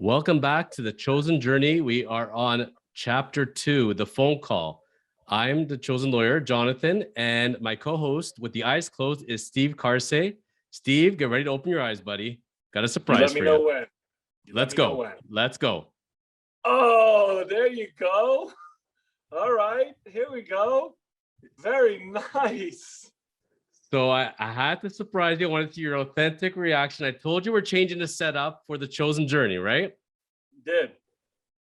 Welcome back to the Chosen Journey. We are on chapter 2, the phone call. I'm the chosen lawyer, Jonathan, and my co-host with the eyes closed is Steve Karsay. Steve, get ready to open your eyes, buddy. Got a surprise for you. Let me know when. Let's go. Let's go. Oh, there you go. All right, here we go. Very nice. So I had to surprise you. I wanted to see your authentic reaction. I told you we're changing the setup for the Chosen Journey, right? Did.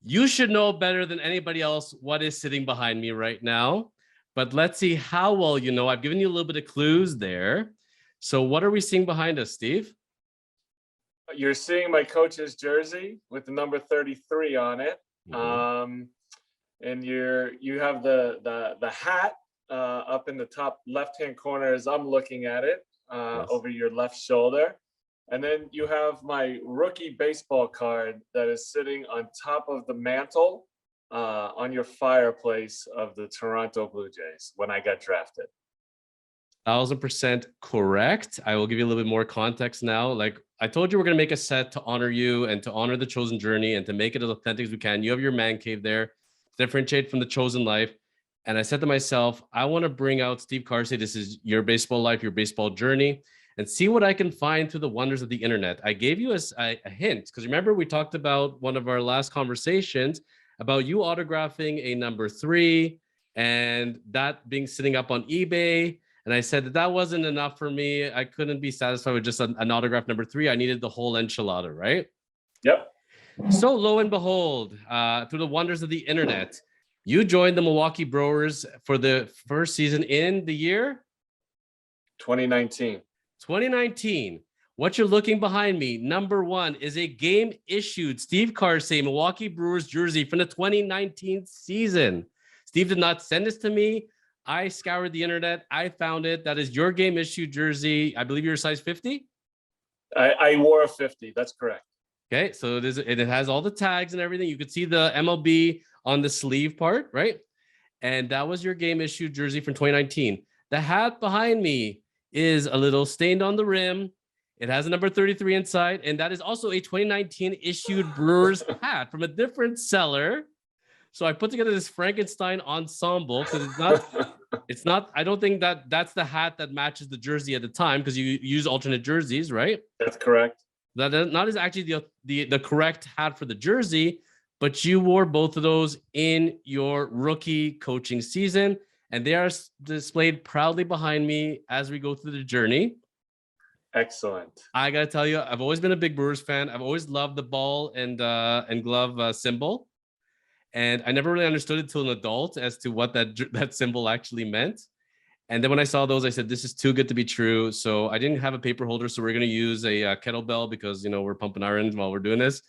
You should know better than anybody else what is sitting behind me right now. But let's see how well you know. I've given you a little bit of clues there. So what are we seeing behind us, Steve? You're seeing my coach's jersey with the number 33 on it. Mm-hmm. And you have the hat up in the top left-hand corner as I'm looking at it, Yes. over your left shoulder. And then you have my rookie baseball card that is sitting on top of the mantle on your fireplace of the Toronto Blue Jays when I got drafted. 1000% correct. I will give you a little bit more context now. Like I told you, we're going to make a set to honor you and to honor the Chosen Journey and to make it as authentic as we can. You have your man cave there, differentiate from the chosen life. And I said to myself, I want to bring out Steve Karsay. This is your baseball life, your baseball journey, and see what I can find through the wonders of the internet. I gave you a hint because remember we talked about one of our last conversations about you autographing a number 3 and that being sitting up on eBay. And I said that wasn't enough for me. I couldn't be satisfied with just an autograph number 3. I needed the whole enchilada, right? Yep. So lo and behold, through the wonders of the internet, you joined the Milwaukee Brewers for the first season in the year 2019. 2019. What you're looking behind me, number 1, is a game issued Steve Karsay Milwaukee Brewers jersey from the 2019 season. Steve did not send this to me. I scoured the internet. I found it. That is your game issued jersey. I believe you're a size 50. I wore a 50. That's correct. Okay, so it has all the tags and everything. You could see the MLB on the sleeve part, right? And that was your game issued jersey from 2019. The hat behind me is a little stained on the rim. It has a number 33 inside, and that is also a 2019 issued Brewers hat from a different seller. So I put together this Frankenstein ensemble because it's not, I don't think that's the hat that matches the jersey at the time because you use alternate jerseys, right? That's correct. That not is actually the correct hat for the jersey, but you wore both of those in your rookie coaching season, and they are displayed proudly behind me as we go through the journey. Excellent. I gotta tell you, I've always been a big Brewers fan. I've always loved the ball and glove symbol. And I never really understood it till an adult as to what that symbol actually meant. And then when I saw those, I said, this is too good to be true. So I didn't have a paper holder. So we're going to use a kettlebell because, you know, we're pumping irons while we're doing this.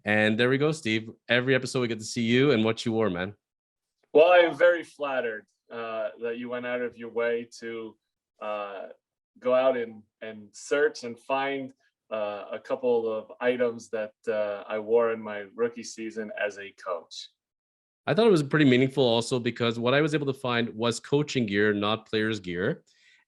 And there we go, Steve. Every episode we get to see you and what you wore, man. Well, I am very flattered that you went out of your way to go out and search and find a couple of items that I wore in my rookie season as a coach. I thought it was pretty meaningful also because what I was able to find was coaching gear, not players gear.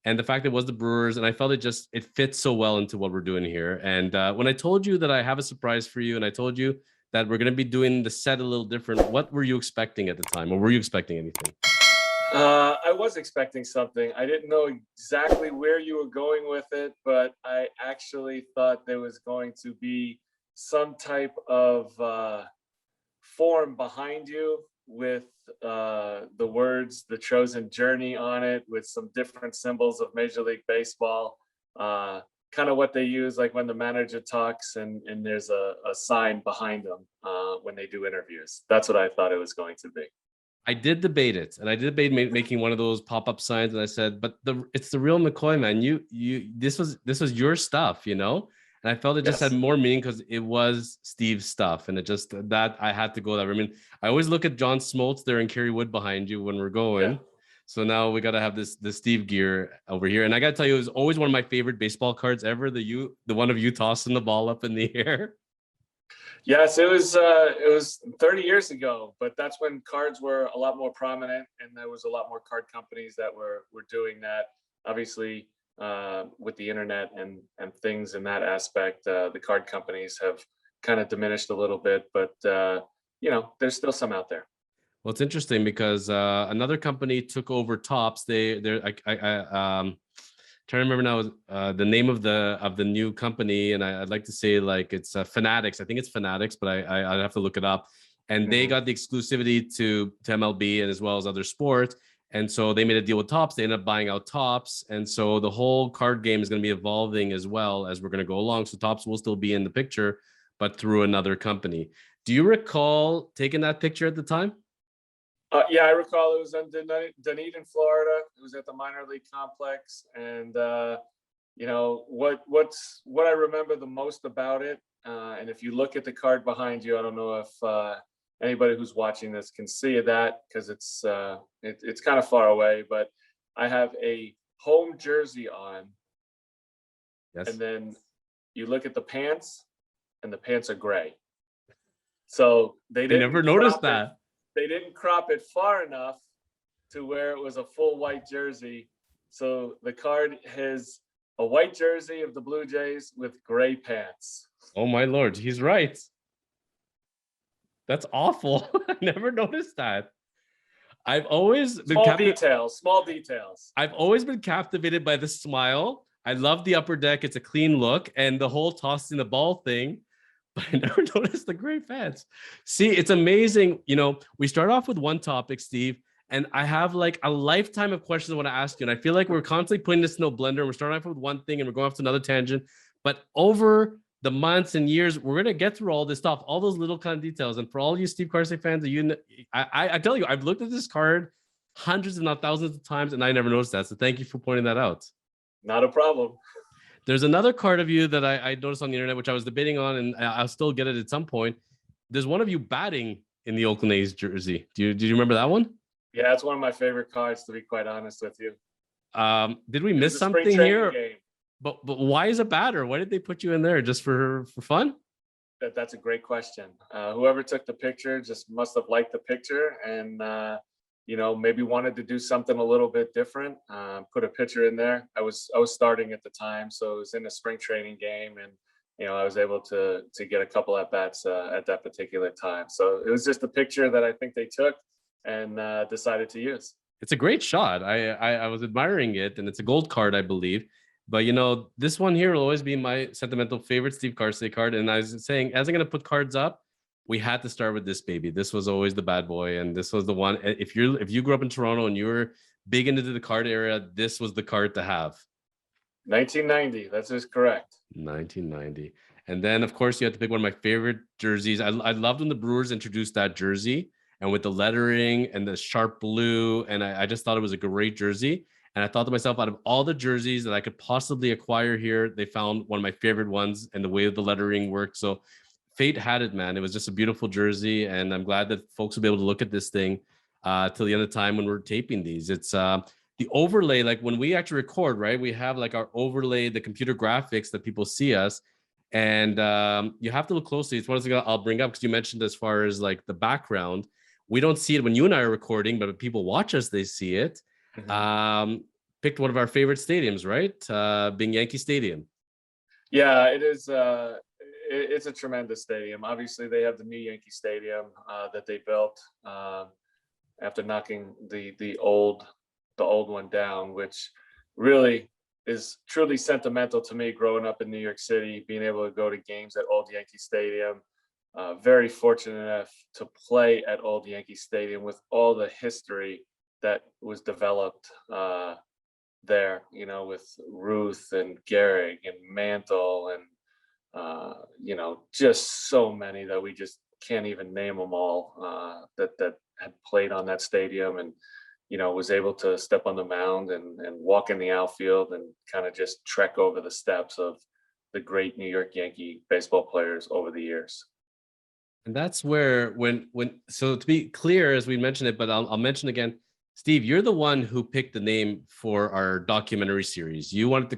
And the fact that it was the Brewers, and I felt it fits so well into what we're doing here. And when I told you that I have a surprise for you, and I told you that we're going to be doing the set a little different, what were you expecting at the time? Or were you expecting anything? I was expecting something. I didn't know exactly where you were going with it, but I actually thought there was going to be some type of form behind you with the words "The Chosen Journey" on it, with some different symbols of Major League Baseball, kind of what they use like when the manager talks and there's a sign behind them when they do interviews. That's what I thought it was going to be. I did debate it, and I did debate making one of those pop-up signs, and I said, but it's the real McCoy, man. This was your stuff, you know? And I felt it just had more meaning because it was Steve's stuff. And it just, that I had to go there. I mean, I always look at John Smoltz there and Kerry Wood behind you when we're going. Yeah. So now we got to have the Steve gear over here. And I got to tell you, it was always one of my favorite baseball cards ever. The one of you tossing the ball up in the air. Yes, it was 30 years ago, but that's when cards were a lot more prominent and there was a lot more card companies that were doing that. Obviously, with the internet and things in that aspect, the card companies have kind of diminished a little bit, but there's still some out there. Well, it's interesting because another company took over Topps. They're trying to remember now the name of the new company, and I'd like to say like it's Fanatics. I think it's Fanatics, but I'd have to look it up. And they got the exclusivity to MLB and as well as other sports. And so they made a deal with Topps. They ended up buying out Topps, and so the whole card game is going to be evolving as well as we're going to go along. So Topps will still be in the picture, but through another company. Do you recall taking that picture at the time? Yeah, I recall it was in Dunedin, Florida. It was at the minor league complex, and what I remember the most about it. And if you look at the card behind you, I don't know if anybody who's watching this can see that because it's kind of far away. But I have a home jersey on, yes. And then you look at the pants, and the pants are gray. So they never noticed that. They didn't crop it far enough to where it was a full white jersey. So the card has a white jersey of the Blue Jays with gray pants. Oh my Lord, he's right. That's awful. I never noticed that. I've always been small details. I've always been captivated by the smile. I love the upper deck. It's a clean look, and the whole tossing the ball thing. But I never noticed the gray pants. See, it's amazing. We start off with one topic, Steve, and I have like a lifetime of questions I want to ask you. And I feel like we're constantly putting this in a blender. And we're starting off with one thing and we're going off to another tangent. But over the months and years, we're going to get through all this stuff, all those little kind of details. And for all you Steve Karsay fans, I tell you, I've looked at this card hundreds if not thousands of times, and I never noticed that. So thank you for pointing that out. Not a problem. There's another card of you that I noticed on the internet, which I was debating on, and I'll still get it at some point. There's one of you batting in the Oakland A's jersey. Do you remember that one? Yeah, it's one of my favorite cards, to be quite honest with you. Did we miss something here? But why is a batter? Why did they put you in there? Just for fun? That's a great question. Whoever took the picture just must have liked the picture and maybe wanted to do something a little bit different. Put a pitcher in there. I was starting at the time, so it was in a spring training game, and I was able to get a couple at bats at that particular time. So it was just a picture that I think they took and decided to use. It's a great shot. I was admiring it, and it's a gold card, I believe. But this one here will always be my sentimental favorite Steve Karsay card. And I was saying, as I'm going to put cards up, we had to start with this baby. This was always the bad boy, and this was the one. If you grew up in Toronto and you were big into the card area, this was the card to have. 1990. That is correct. 1990. And then, of course, you had to pick one of my favorite jerseys. I loved when the Brewers introduced that jersey, and with the lettering and the sharp blue, and I just thought it was a great jersey. And I thought to myself, out of all the jerseys that I could possibly acquire here, they found one of my favorite ones, and the way the lettering worked. So fate had it, man. It was just a beautiful jersey, and I'm glad that folks will be able to look at this thing till the end of time when we're taping these. It's the overlay, like when we actually record, right? We have like our overlay, the computer graphics that people see us, and you have to look closely. It's one thing I'll bring up because you mentioned as far as like the background. We don't see it when you and I are recording, but when people watch us, they see it. Mm-hmm. Picked one of our favorite stadiums, right? Being Yankee Stadium. Yeah, it is. It's a tremendous stadium. Obviously, they have the new Yankee Stadium that they built after knocking the old one down, which really is truly sentimental to me. Growing up in New York City, being able to go to games at Old Yankee Stadium. Very fortunate enough to play at Old Yankee Stadium with all the history that was developed there, with Ruth and Gehrig and Mantle and just so many that we just can't even name them all that had played on that stadium, and was able to step on the mound and walk in the outfield and kind of just trek over the steps of the great New York Yankee baseball players over the years. And that's where so to be clear, as we mentioned it, but I'll mention again, Steve, you're the one who picked the name for our documentary series. I wanted to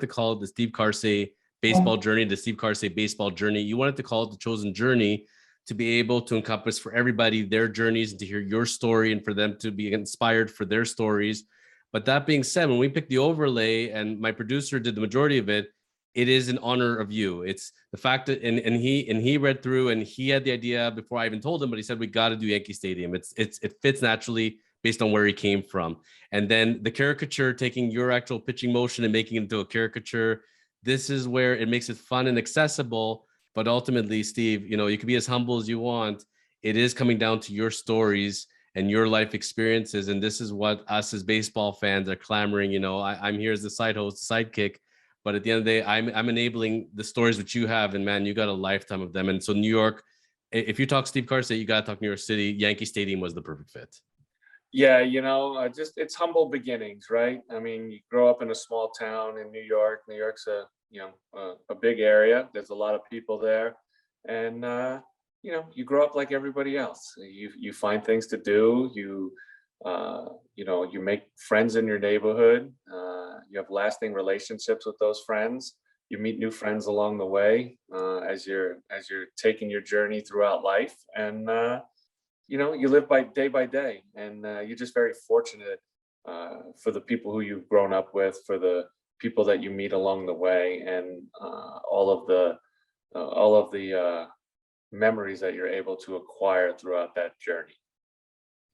call it the Steve Karsay Baseball Journey, the Steve Karsay Baseball Journey. You wanted to call it the Chosen Journey to be able to encompass for everybody their journeys and to hear your story and for them to be inspired for their stories. But that being said, when we picked the overlay and my producer did the majority of it, it is in honor of you. It's the fact that and he read through and he had the idea before I even told him, but he said we got to do Yankee Stadium. It fits naturally based on where he came from. And then the caricature, taking your actual pitching motion and making it into a caricature. This is where it makes it fun and accessible. But ultimately, Steve, you can be as humble as you want. It is coming down to your stories and your life experiences. And this is what us as baseball fans are clamoring. I'm here as the side host, sidekick. But at the end of the day, I'm enabling the stories that you have, and man, you got a lifetime of them. And so New York, if you talk Steve Karsay, you got to talk New York City. Yankee Stadium was the perfect fit. Yeah, just it's humble beginnings, right? I mean, you grow up in a small town in New York. New York's a big area. There's a lot of people there, and you grow up like everybody else. You find things to do. You make friends in your neighborhood. You have lasting relationships with those friends. You meet new friends along the way as you're taking your journey throughout life, and you live by day, and you're just very fortunate for the people who you've grown up with, for the people that you meet along the way, and all of the memories that you're able to acquire throughout that journey.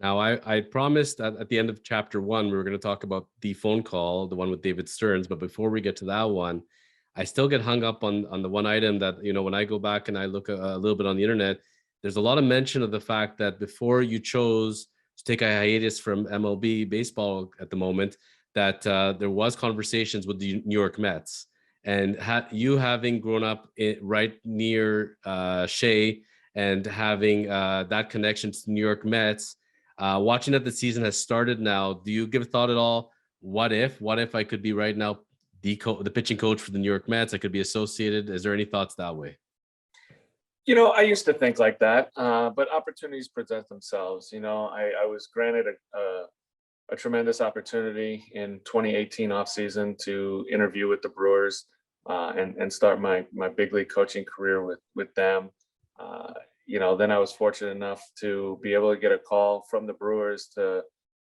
Now, I promised that at the end of chapter 1, we were going to talk about the phone call, the one with David Stearns. But before we get to that one, I still get hung up on the one item that, when I go back and I look a little bit on the internet, there's a lot of mention of the fact that before you chose to take a hiatus from MLB baseball at the moment, that there was conversations with the New York Mets. And you having grown up right near Shea and having that connection to the New York Mets, watching that the season has started now, do you give thought at all? What if I could be right now the pitching coach for the New York Mets? I could be associated. Is there any thoughts that way? I used to think like that, but opportunities present themselves. I was granted a tremendous opportunity in 2018 offseason to interview with the Brewers and start my big league coaching career with them. Then I was fortunate enough to be able to get a call from the Brewers to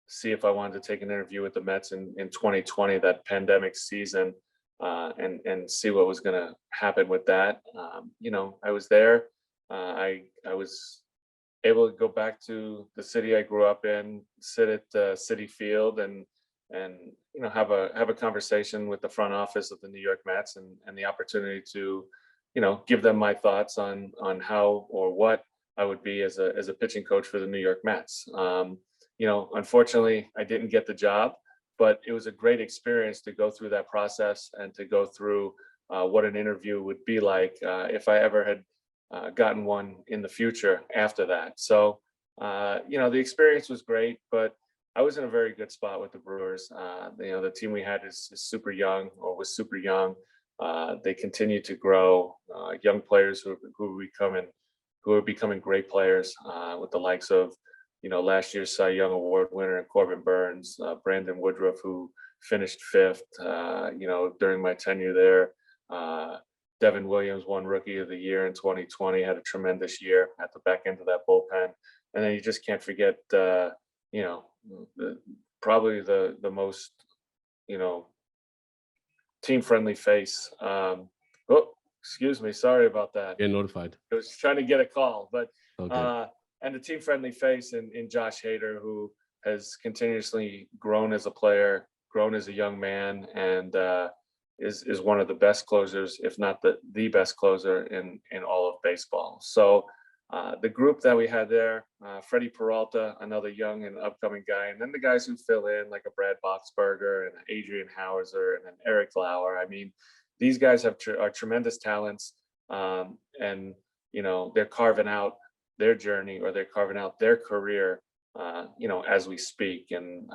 see if I wanted to take an interview with the Mets in 2020, that pandemic season, and see what was going to happen with that. I was there. I was able to go back to the city I grew up in, sit at Citi Field, and have a conversation with the front office of the New York Mets, and the opportunity to give them my thoughts on how or what I would be as a pitching coach for the New York Mets. Unfortunately, I didn't get the job, but it was a great experience to go through that process and to go through what an interview would be like if I ever had gotten one in the future after that. So, the experience was great, but I was in a very good spot with the Brewers. The team we had is super young, or was super young. They continue to grow, young players who are becoming great players, with the likes of, last year's Cy Young Award winner Corbin Burns, Brandon Woodruff, who finished 5th, during my tenure there. Devin Williams won Rookie of the Year in 2020, had a tremendous year at the back end of that bullpen. And then you just can't forget, probably the most, team-friendly face. Excuse me, sorry about that. Get notified. I was trying to get a call, but Okay. And the team-friendly face in Josh Hader, who has continuously grown as a player, grown as a young man, and is one of the best closers, if not the best closer in all of baseball. So the group that we had there, Freddie Peralta, another young and upcoming guy, and then the guys who fill in, like a Brad Boxberger and Adrian Hauser and an Eric Lauer. I mean, these guys are tremendous talents, and they're carving out their journey, or they're carving out their career, as we speak. And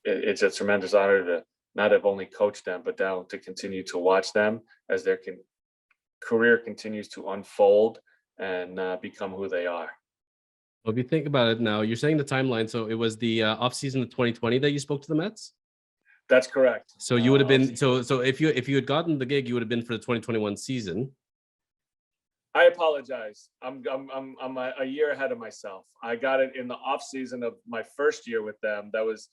it's a tremendous honor to not have only coached them, but now to continue to watch them as their career continues to unfold and become who they are. Well, if you think about it now, you're saying the timeline. So it was the offseason of 2020 that you spoke to the Mets? That's correct. So you would have been, so if you had gotten the gig, you would have been for the 2021 season. I apologize. I'm a year ahead of myself. I got it in the off season of my first year with them. That was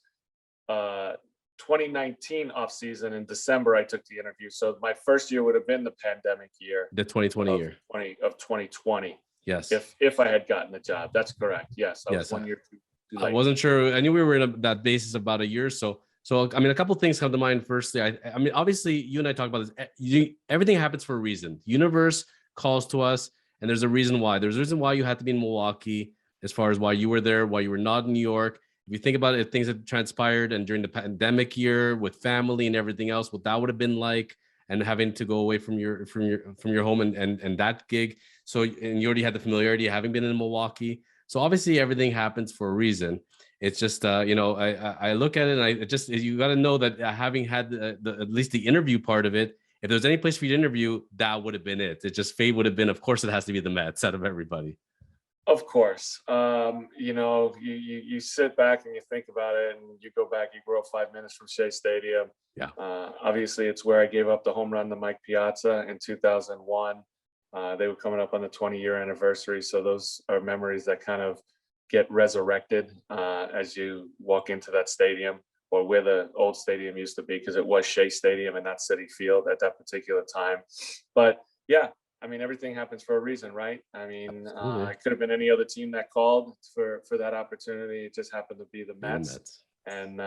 2019 off season in December, I took the interview. So my first year would have been the pandemic year The 2020 year. of 2020. Yes. If I had gotten the job, that's correct. Yes, I was Yes. 1 year too I late. wasn't sure. I knew we were in that basis about a year or so. So, I mean, a couple of things come to mind. Firstly, I mean, obviously, you and I talk about this. Everything happens for a reason. The universe calls to us, and there's a reason why. There's a reason why you had to be in Milwaukee, as far as why you were there, why you were not in New York. If you think about it, if things had transpired and during the pandemic year with family and everything else, what that would have been like, and having to go away from your home and that gig. So, and you already had the familiarity of having been in Milwaukee. So obviously everything happens for a reason. It's just, I look at it and you got to know that having had at least the interview part of it, if there's any place for you to interview, that would have been it. It just fate would have been, of course, it has to be the Mets out of everybody. Of course. You sit back and you think about it, and you go back, you grow 5 minutes from Shea Stadium. Yeah. Obviously, it's where I gave up the home run to Mike Piazza in 2001. They were coming up on the 20-year anniversary. So those are memories that kind of get resurrected as you walk into that stadium, or where the old stadium used to be, because it was Shea Stadium and not Citi Field at that particular time. But yeah, I mean, everything happens for a reason, right? I mean, it could have been any other team that called for that opportunity. It just happened to be the Mets. And,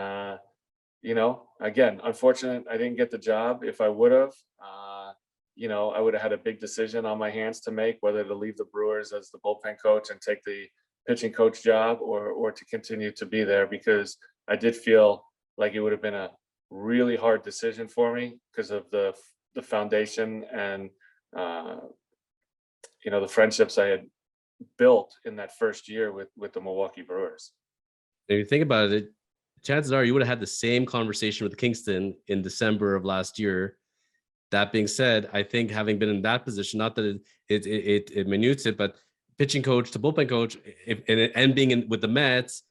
again, unfortunate I didn't get the job. If I would have, I would have had a big decision on my hands to make, whether to leave the Brewers as the bullpen coach and take the pitching coach job, or to continue to be there, because I did feel like it would have been a really hard decision for me because of the foundation and the friendships I had built in that first year with the Milwaukee Brewers. If you think about it, chances are you would have had the same conversation with Kingston in December of last year. That being said, I think having been in that position, not that it minutes it, but pitching coach to bullpen coach, and being with the Mets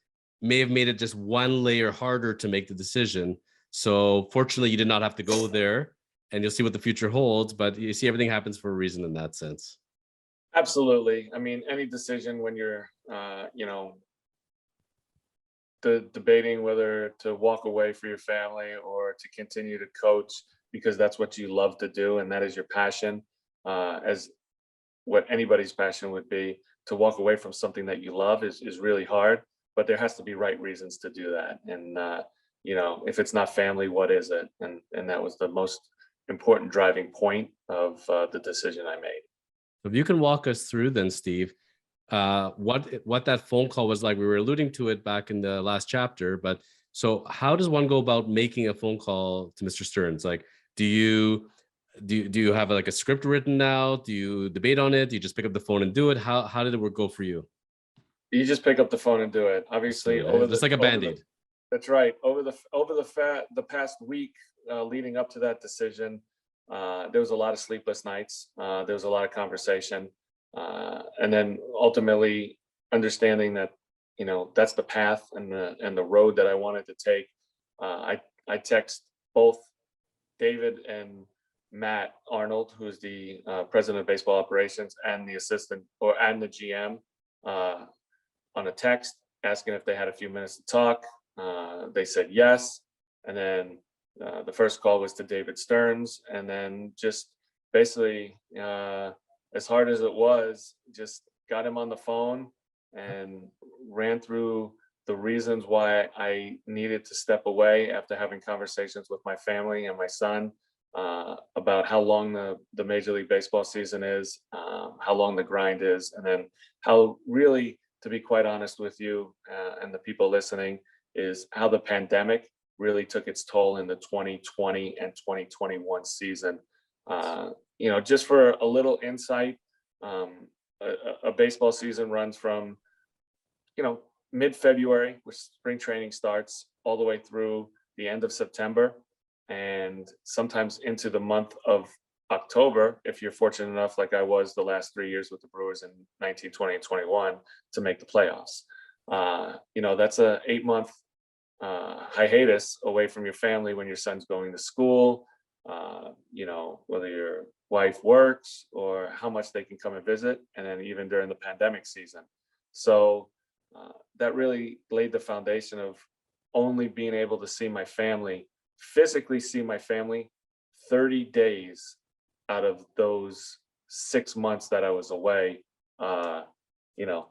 may have made it just one layer harder to make the decision. So fortunately, you did not have to go there, and you'll see what the future holds. But you see, everything happens for a reason in that sense. Absolutely. I mean, any decision when you're, debating whether to walk away for your family or to continue to coach because that's what you love to do and that is your passion, as what anybody's passion would be, to walk away from something that you love is really hard, but there has to be right reasons to do that. And, if it's not family, what is it? And that was the most important driving point of the decision I made. If you can walk us through then, Steve, what that phone call was like. We were alluding to it back in the last chapter, but so how does one go about making a phone call to Mr. Stearns? Like, do you have like a script written now? Do you debate on it? Do you just pick up the phone and do it? How did it go for you? You just pick up the phone and do it. Obviously, just like a Band-Aid. That's right. Over the past week leading up to that decision, there was a lot of sleepless nights. There was a lot of conversation, and then ultimately understanding that that's the path and the road that I wanted to take. I text both David and Matt Arnold, who's the president of baseball operations, and the assistant and the GM, on a text asking if they had a few minutes to talk. They said yes, and then the first call was to David Stearns, and then just basically, as hard as it was, just got him on the phone and ran through the reasons why I needed to step away after having conversations with my family and my son about how long the Major League Baseball season is, how long the grind is, and then how really, to be quite honest with you and the people listening, is how the pandemic really took its toll in the 2020 and 2021 season. Just for a little insight, a baseball season runs from, mid-February, where spring training starts, all the way through the end of September, and sometimes into the month of October, if you're fortunate enough, like I was the last 3 years with the Brewers in 19, 20, and 21, to make the playoffs. That's a 8-month hiatus away from your family when your son's going to school, whether your wife works or how much they can come and visit, and then even during the pandemic season. So that really laid the foundation of only being able to see my family physically see my family 30 days out of those 6 months that I was away, you know,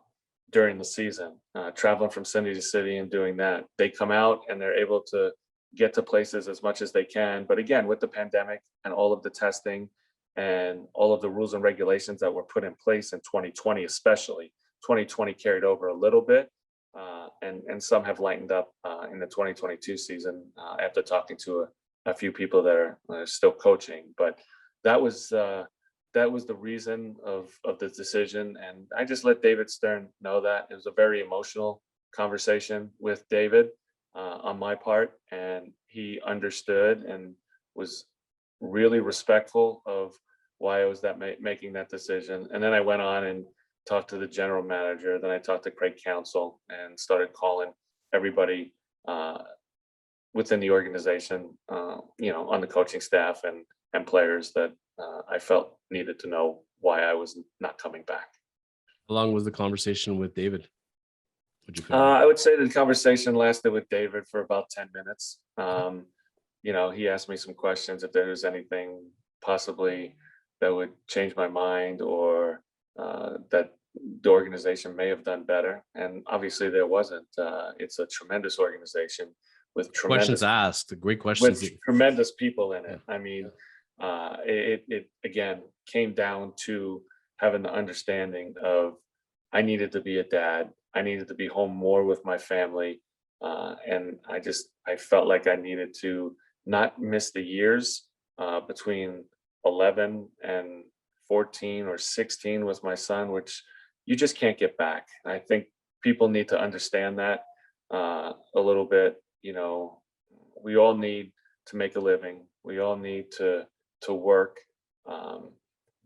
during the season, traveling from city to city and doing that. They come out and they're able to get to places as much as they can. But again, with the pandemic and all of the testing and all of the rules and regulations that were put in place in 2020, especially 2020 carried over a little bit. And some have lightened up in the 2022 season after talking to a few people that are still coaching. But that was the reason of the decision. And I just let David Stern know that. It was a very emotional conversation with David on my part. And he understood and was really respectful of why I was making that decision. And then I went on and talked to the general manager. Then I talked to Craig Counsell and started calling everybody within the organization, on the coaching staff and players that I felt needed to know why I was not coming back. How long was the conversation with David? Would you I would say the conversation lasted with David for about 10 minutes. He asked me some questions if there was anything possibly that would change my mind or that the organization may have done better. And obviously there wasn't. It's a tremendous organization with questions asked, great questions, with tremendous people in it. I mean, it again came down to having the understanding of I needed to be a dad. I needed to be home more with my family. And I felt like I needed to not miss the years between 11 and 14 or 16 with my son, which you just can't get back. I think people need to understand that a little bit. We all need to make a living. We all need to work.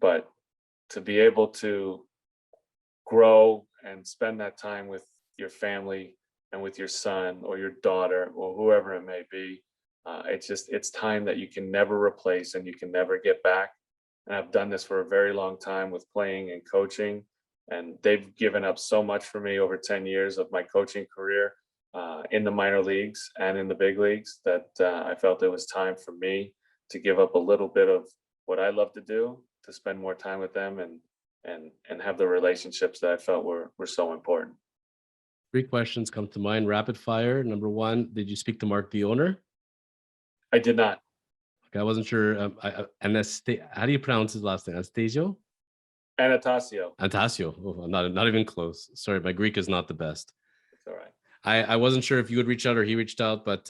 But to be able to grow and spend that time with your family and with your son or your daughter or whoever it may be, it's time that you can never replace and you can never get back. And I've done this for a very long time with playing and coaching, and they've given up so much for me over 10 years of my coaching career in the minor leagues and in the big leagues that I felt it was time for me to give up a little bit of what I love to do to spend more time with them and have the relationships that I felt were so important. 3 questions come to mind, rapid fire. Number 1, did you speak to Mark, the owner? I did not. Okay, I wasn't sure. How do you pronounce his last name? Anastasio? Anastasio. Oh, not even close. Sorry, my Greek is not the best. It's all right. I wasn't sure if you would reach out or he reached out, but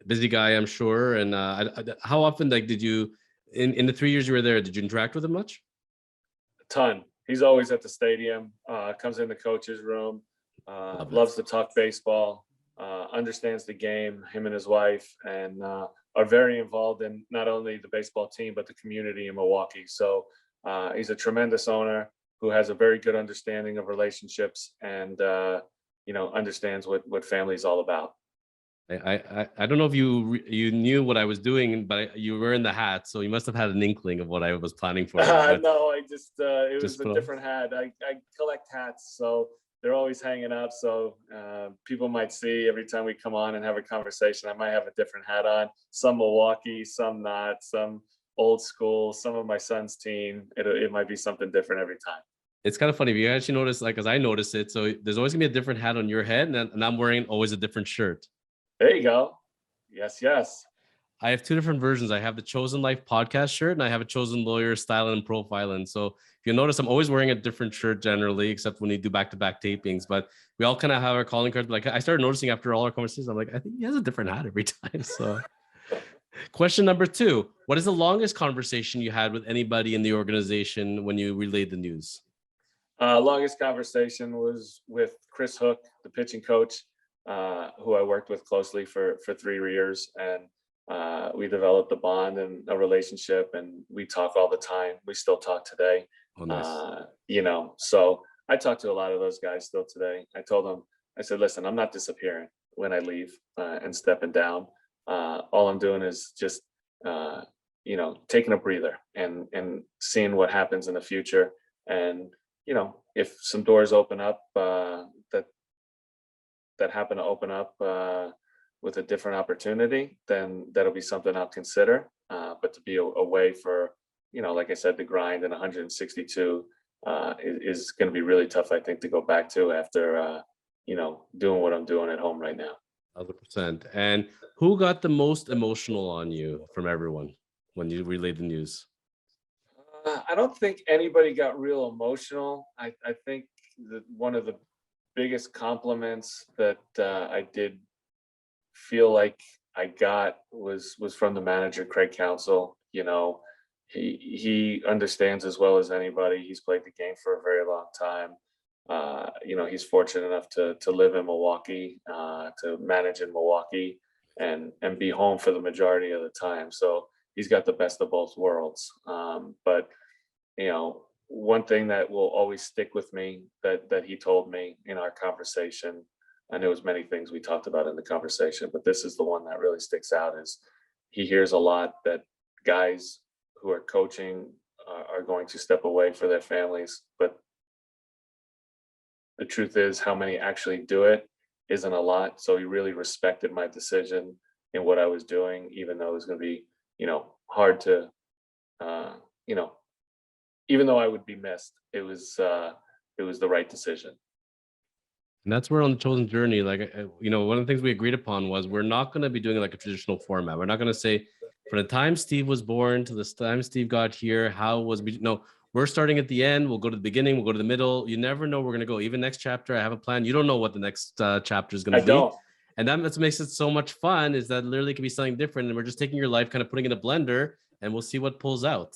busy guy, I'm sure. And how often, did you in the 3 years you were there, did you interact with him much? A ton. He's always at the stadium. Comes in the coach's room. Loves to talk baseball. Understands the game. Him and his wife, and are very involved in not only the baseball team but the community in Milwaukee. So he's a tremendous owner who has a very good understanding of relationships and understands what family is all about. I don't know if you knew what I was doing, but you were in the hat, so you must have had an inkling of what I was planning for. No, I just it was a different hat. I collect hats, so they're always hanging out. So people might see every time we come on and have a conversation, I might have a different hat on. Some Milwaukee, some not, some old school, some of my son's team. It might be something different every time. It's kind of funny if you actually notice, because I noticed it. So there's always gonna be a different hat on your head, and I'm wearing always a different shirt. There you go. Yes. I have 2 different versions. I have the Chosen Life podcast shirt, and I have a Chosen Lawyer style and profiling. So if you notice, I'm always wearing a different shirt generally, except when you do back-to-back tapings. But we all kind of have our calling cards. Like I started noticing after all our conversations, I'm like, I think he has a different hat every time. So question number 2, what is the longest conversation you had with anybody in the organization when you relayed the news? Longest conversation was with Chris Hook, the pitching coach, who I worked with closely for 3 years. And we developed a bond and a relationship, and we talk all the time. We still talk today. Oh, nice. So I talk to a lot of those guys still today. I told them, I said, listen, I'm not disappearing when I leave and stepping down. All I'm doing is just, taking a breather and seeing what happens in the future. And, if some doors open up that happen to open up, with a different opportunity, then that'll be something I'll consider. But to be away for, like I said, the grind and 162 is going to be really tough, I think, to go back to after, doing what I'm doing at home right now. 100%. And who got the most emotional on you from everyone when you relayed the news? I don't think anybody got real emotional. I think that one of the biggest compliments that I did feel like I got was from the manager, Craig Counsell. He understands as well as anybody. He's played the game for a very long time. He's fortunate enough to live in Milwaukee, to manage in Milwaukee, and be home for the majority of the time. So he's got the best of both worlds. But one thing that will always stick with me that he told me in our conversation, and there was many things we talked about in the conversation, but this is the one that really sticks out, is he hears a lot that guys who are coaching are going to step away for their families, but the truth is how many actually do it isn't a lot. So he really respected my decision in what I was doing, even though it was going to be, hard to, even though I would be missed, it was the right decision. And that's where on the chosen journey, one of the things we agreed upon was we're not going to be doing like a traditional format. We're not going to say from the time Steve was born to the time Steve got here, how was we? No, we're starting at the end. We'll go to the beginning. We'll go to the middle. You never know. We're going to go even next chapter. I have a plan. You don't know what the next chapter is going to be. Don't. And that's what makes it so much fun, is that literally can be something different. And we're just taking your life, kind of putting it in a blender, and we'll see what pulls out.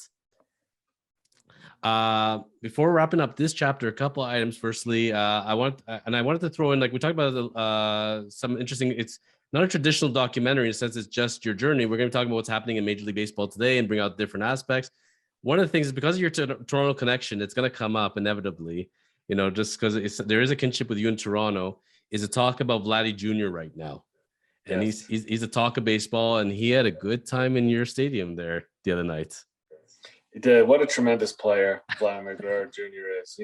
Before wrapping up this chapter, a couple of items. Firstly, I wanted to throw in, like we talked about, some interesting. It's not a traditional documentary in the sense it's just your journey. We're going to be talking about what's happening in Major League Baseball today and bring out different aspects. One of the things is because of your Toronto connection, it's going to come up inevitably. Just because there is a kinship with you in Toronto, is a talk about Vladdy Jr. right now, and Yes. he's a talk of baseball, and he had a good time in your stadium there the other night. He did. What a tremendous player Vladdy Guerrero Jr. is.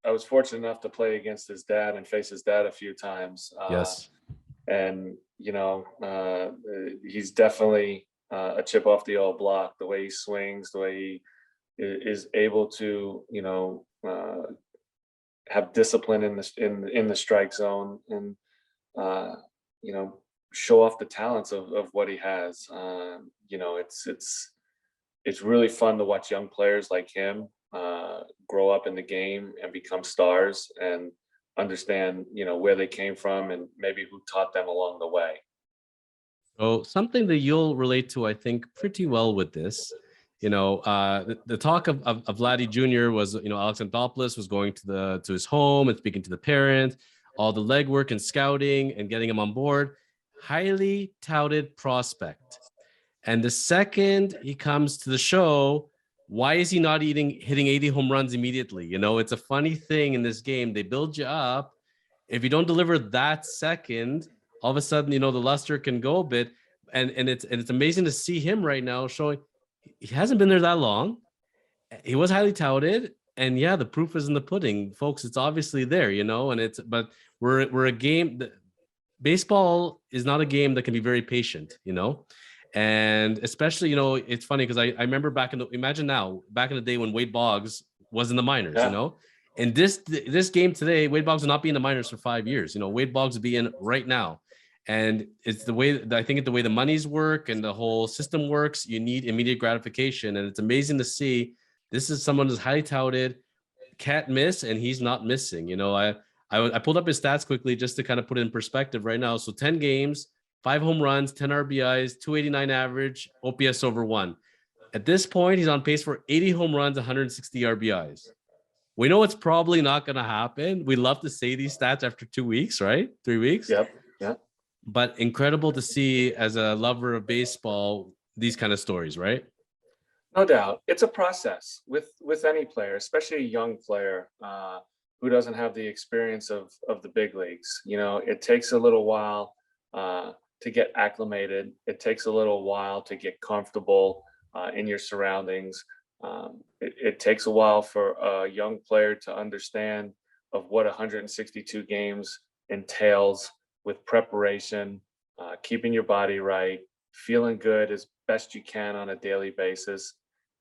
I was fortunate enough to play against his dad and face his dad a few times. Yes. And he's definitely a chip off the old block. The way he swings, the way he is able to, have discipline in the strike zone, and show off the talents of what he has. It's really fun to watch young players like him grow up in the game and become stars, and understand, where they came from and maybe who taught them along the way. So something that you'll relate to, I think, pretty well with this, the talk of Vladdy Jr. was, Alex Anthopoulos was going to his home and speaking to the parent, all the legwork and scouting and getting him on board. Highly touted prospect. And the second he comes to the show, why is he not hitting 80 home runs immediately? It's a funny thing in this game. They build you up. If you don't deliver that second, all of a sudden, the luster can go a bit. And it's amazing to see him right now showing he hasn't been there that long. He was highly touted. And yeah, the proof is in the pudding, folks. It's obviously there, but we're a game. Baseball is not a game that can be very patient, and especially, it's funny because I remember back in the day when Wade Boggs was in the minors, Yeah. and this game today, Wade Boggs will not be in the minors for 5 years. Wade Boggs will be in right now. And it's the way I think the way the monies work and the whole system works, you need immediate gratification. And it's amazing to see this is someone who's highly touted, can't miss, and he's not missing. I pulled up his stats quickly just to kind of put it in perspective right now. So 10 games, 5 home runs, 10 RBIs, 289 average, OPS over 1. At this point, he's on pace for 80 home runs, 160 RBIs. We know it's probably not going to happen. We love to say these stats after 2 weeks, right? 3 weeks. Yep. But incredible to see, as a lover of baseball, these kind of stories, right? No doubt. It's a process with any player, especially a young player who doesn't have the experience of the big leagues. It takes a little while to get acclimated. It takes a little while to get comfortable in your surroundings. It takes a while for a young player to understand of what 162 games entails with preparation, keeping your body right, feeling good as best you can on a daily basis,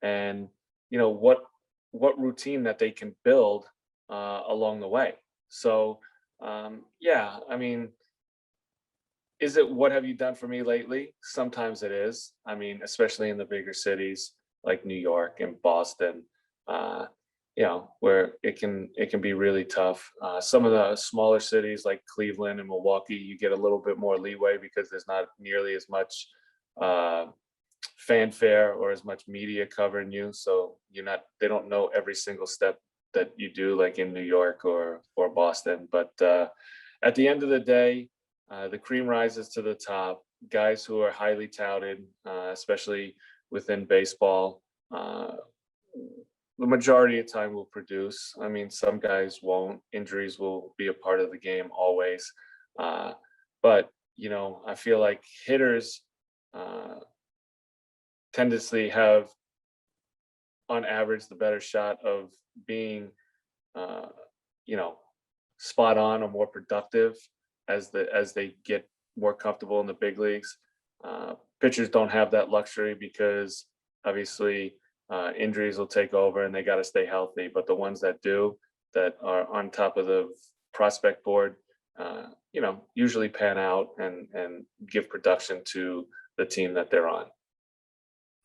and what routine that they can build along the way. So yeah, I mean, is it what have you done for me lately? Sometimes it is. I mean, especially in the bigger cities like New York and Boston, uh, where it can be really tough. Some of the smaller cities like Cleveland and Milwaukee, you get a little bit more leeway because there's not nearly as much uh, fanfare or as much media covering you. So they don't know every single step that you do, like in New York or Boston. But at the end of the day, the cream rises to the top. Guys who are highly touted, especially within baseball, the majority of time will produce. I mean, some guys won't. Injuries will be a part of the game always. But I feel like hitters tendency have, on average, the better shot of being, uh, you know, spot on or more productive as they get more comfortable in the big leagues. Pitchers don't have that luxury because obviously injuries will take over and they got to stay healthy. But the ones that do, that are on top of the prospect board, usually pan out and give production to the team that they're on.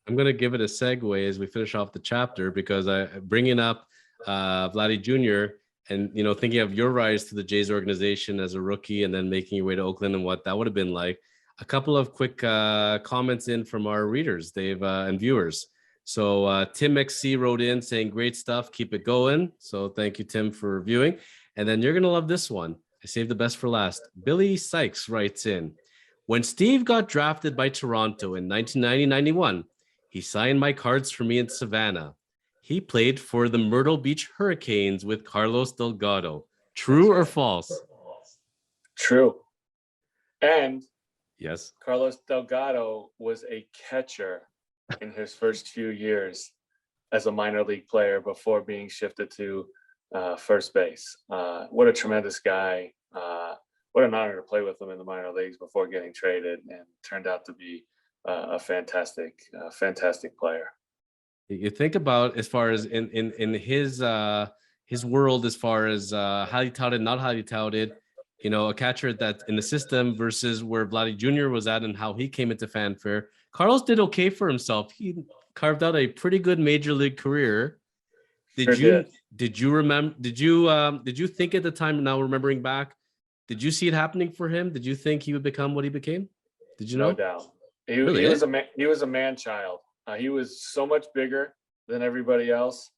I'm going to give it a segue as we finish off the chapter, because I bringing up Vladdy Jr. and, thinking of your rise to the Jays organization as a rookie and then making your way to Oakland and what that would have been like. A couple of quick comments in from our readers, Dave, and viewers. So Tim XC wrote in saying, great stuff, keep it going. So thank you, Tim, for reviewing. And then you're going to love this one. I saved the best for last. Billy Sykes writes in, when Steve got drafted by Toronto in 1990-91, he signed my cards for me in Savannah. He played for the Myrtle Beach Hurricanes with Carlos Delgado. True or false? True. And yes, Carlos Delgado was a catcher in his first few years as a minor league player before being shifted to first base. What a tremendous guy. What an honor to play with him in the minor leagues before getting traded, and turned out to be a fantastic player. You think about, as far as in his world, as far as highly touted, not highly touted, a catcher that's in the system versus where Vladdy Jr. was at and how he came into fanfare. Carlos did okay for himself. He carved out a pretty good major league career. Did you remember? Did you think at the time, now remembering back, did you see it happening for him? Did you think he would become what he became? Did you know? No doubt. He was a man child. He was so much bigger than everybody else,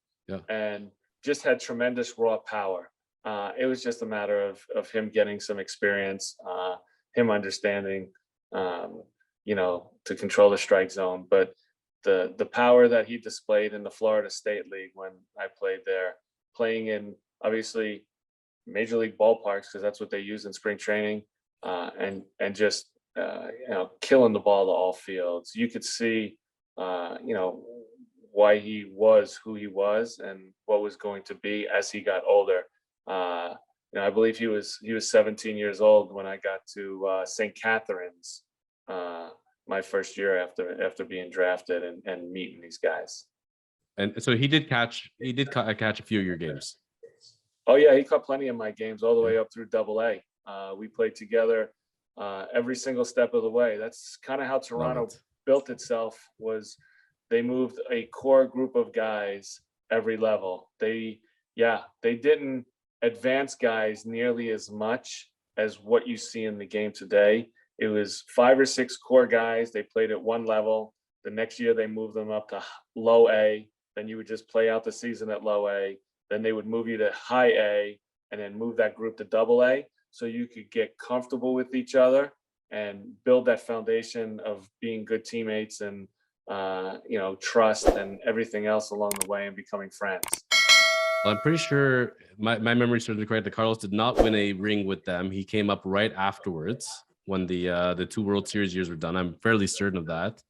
and just had tremendous raw power. It was just a matter of him getting some experience, him understanding, to control the strike zone. But the power that he displayed in the Florida State League when I played there, playing in obviously major league ballparks, because that's what they use in spring training, and just killing the ball to all fields. You could see, why he was who he was and what was going to be as he got older. I believe he was 17 years old when I got to St. Catharines my first year after being drafted and meeting these guys. And so he did catch a few of your games. Oh yeah, he caught plenty of my games all the way up through AA. We played together every single step of the way. That's kind of how Toronto built itself. Was they moved a core group of guys every level. They didn't advance guys nearly as much as what you see in the game today. It was 5 or 6 core guys. They played at one level. The next year they moved them up to low A. Then you would just play out the season at low A. Then they would move you to high A and then move that group to double A, so you could get comfortable with each other and build that foundation of being good teammates and trust and everything else along the way, and becoming friends. Well, I'm pretty sure my memory serves me correct that Carlos did not win a ring with them. He came up right afterwards when the 2 World Series years were done. I'm fairly certain of that.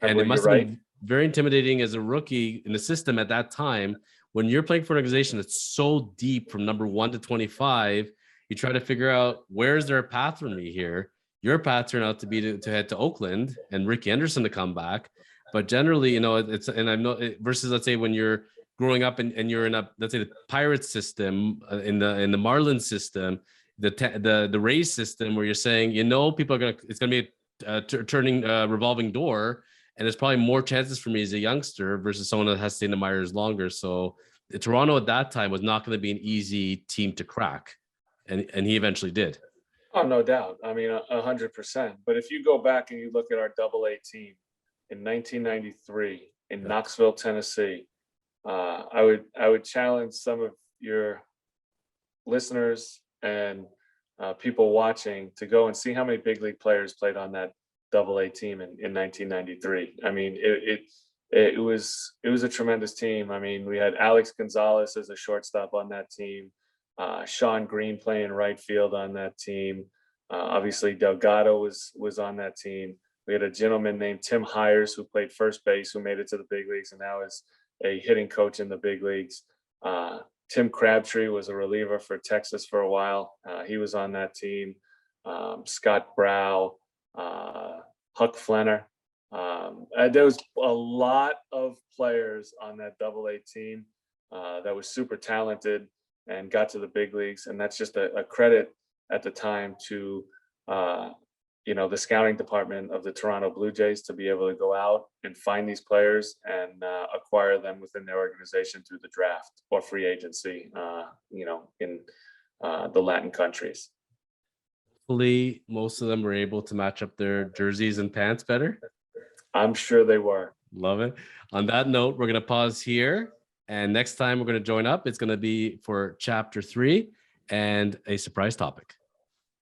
And it must have been very intimidating as a rookie in the system at that time, when you're playing for an organization that's so deep from number 1 to 25. You try to figure out where's there a path for me here. Your path turned out to be to head to Oakland and Ricky Anderson to come back. But generally, it's, and I'm not versus, let's say, when you're growing up and you're in a, let's say, the Pirates system, in the Marlins system, the Rays system, where you're saying, people are it's gonna be a turning revolving door, and there's probably more chances for me as a youngster versus someone that has stayed in the minors longer. So Toronto at that time was not going to be an easy team to crack, and he eventually did. Oh, no doubt. I mean, 100%. But if you go back and you look at our Double-A team in 1993 in Knoxville, Tennessee, I would challenge some of your listeners and people watching to go and see how many big league players played on that Double-A team in 1993. I mean, it was a tremendous team. I mean, we had Alex Gonzalez as a shortstop on that team, Sean Green playing right field on that team. Obviously, Delgado was on that team. We had a gentleman named Tim Hires who played first base, who made it to the big leagues and now is a hitting coach in the big leagues. Tim Crabtree was a reliever for Texas for a while. He was on that team. Scott Brow, Huck Flenner. There was a lot of players on that Double-A team that was super talented and got to the big leagues. And that's just a credit at the time to, the scouting department of the Toronto Blue Jays to be able to go out and find these players and acquire them within their organization through the draft or free agency, in the Latin countries. Hopefully, most of them were able to match up their jerseys and pants better. I'm sure they were. Love it. On that note, we're going to pause here. And next time we're going to join up, it's going to be for chapter 3 and a surprise topic.